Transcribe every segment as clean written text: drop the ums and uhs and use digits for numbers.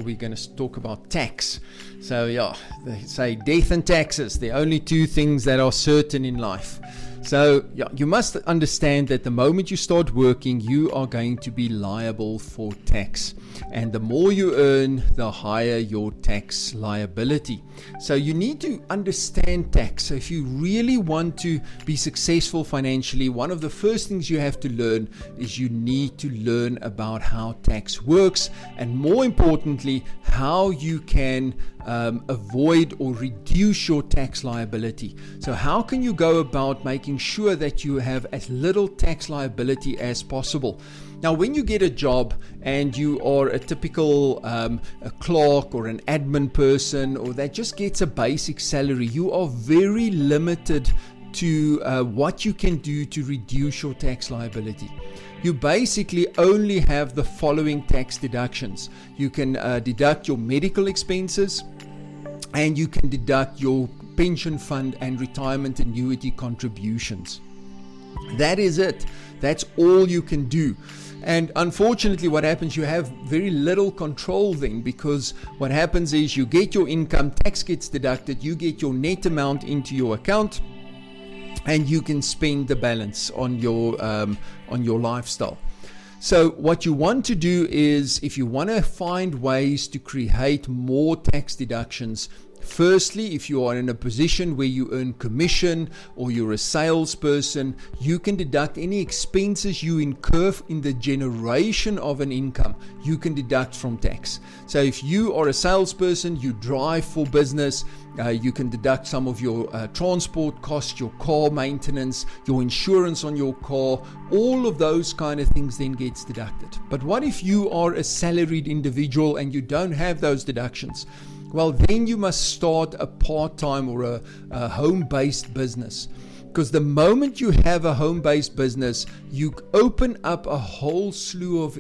We're going to talk about tax. So yeah, they say death and taxes, the only two things that are certain in life. So yeah, you must understand that the moment you start working, you are going to be liable for tax. And the more you earn, the higher your tax liability. So you need to understand tax. So if you really want to be successful financially, one of the first things you have to learn is you need to learn about how tax works, and more importantly, how you can avoid or reduce your tax liability. So how can you go about making sure that you have as little tax liability as possible? Now, when you get a job and you are a typical a clerk or an admin person, or that just gets a basic salary, you are very limited to what you can do to reduce your tax liability. You basically only have the following tax deductions. You can deduct your medical expenses, and you can deduct your pension fund and retirement annuity contributions. That is it. That's all you can do. And unfortunately, what happens, you have very little control then, because what happens is you get your income, tax gets deducted, you get your net amount into your account, and you can spend the balance on your lifestyle. So what you want to do is, if you want to find ways to create more tax deductions, firstly, if you are in a position where you earn commission or you're a salesperson, you can deduct any expenses you incur in the generation of an income. You can deduct from tax. So if you are a salesperson, you drive for business, you can deduct some of your transport costs, your car maintenance, your insurance on your car. All of those kind of things then gets deducted. But what if you are a salaried individual and you don't have those deductions? Well, then you must start a part-time or a home-based business. Because the moment you have a home-based business, you open up a whole slew of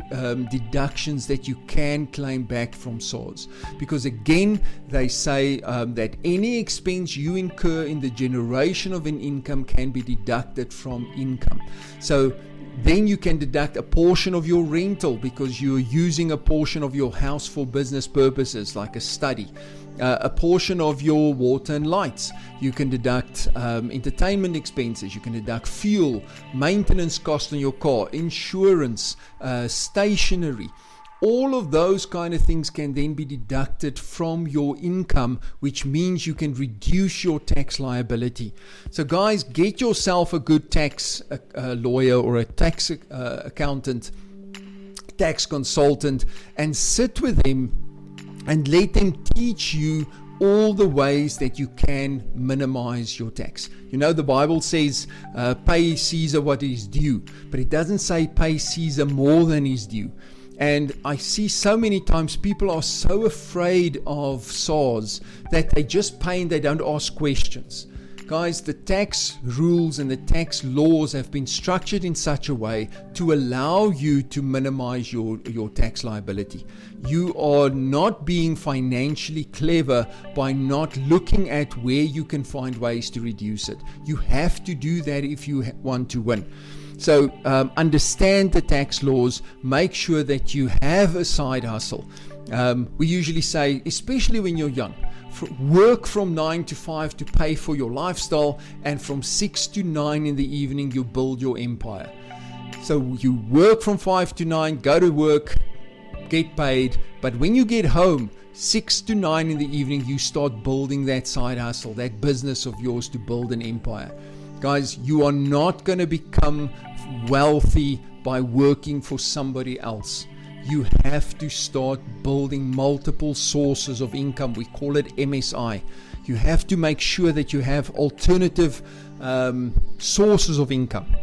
deductions that you can claim back from SARS. Because again, they say that any expense you incur in the generation of an income can be deducted from income. So then you can deduct a portion of your rental because you're using a portion of your house for business purposes, like a study. A portion of your water and lights. You can deduct entertainment expenses. You can deduct fuel, maintenance cost on your car, insurance, stationery. All of those kind of things can then be deducted from your income, which means you can reduce your tax liability. So guys, get yourself a good tax lawyer or a tax accountant, tax consultant, and sit with them and let them teach you all the ways that you can minimize your tax. You know, the Bible says pay Caesar what is due, but it doesn't say pay Caesar more than is due. And I see so many times people are so afraid of SARS that they just pay and they don't ask questions. Guys, the tax rules and the tax laws have been structured in such a way to allow you to minimize your tax liability. You are not being financially clever by not looking at where you can find ways to reduce it. You have to do that if you want to win. So understand the tax laws, make sure that you have a side hustle. We usually say, especially when you're young, work from 9 to 5 to pay for your lifestyle, and from 6 to 9 in the evening you build your empire. So you work from 5 to 9, go to work, get paid, but when you get home, 6 to 9 in the evening, you start building that side hustle, that business of yours to build an empire. Guys, you are not going to become wealthy by working for somebody else. You have to start building multiple sources of income. We call it MSI. You have to make sure that you have alternative sources of income.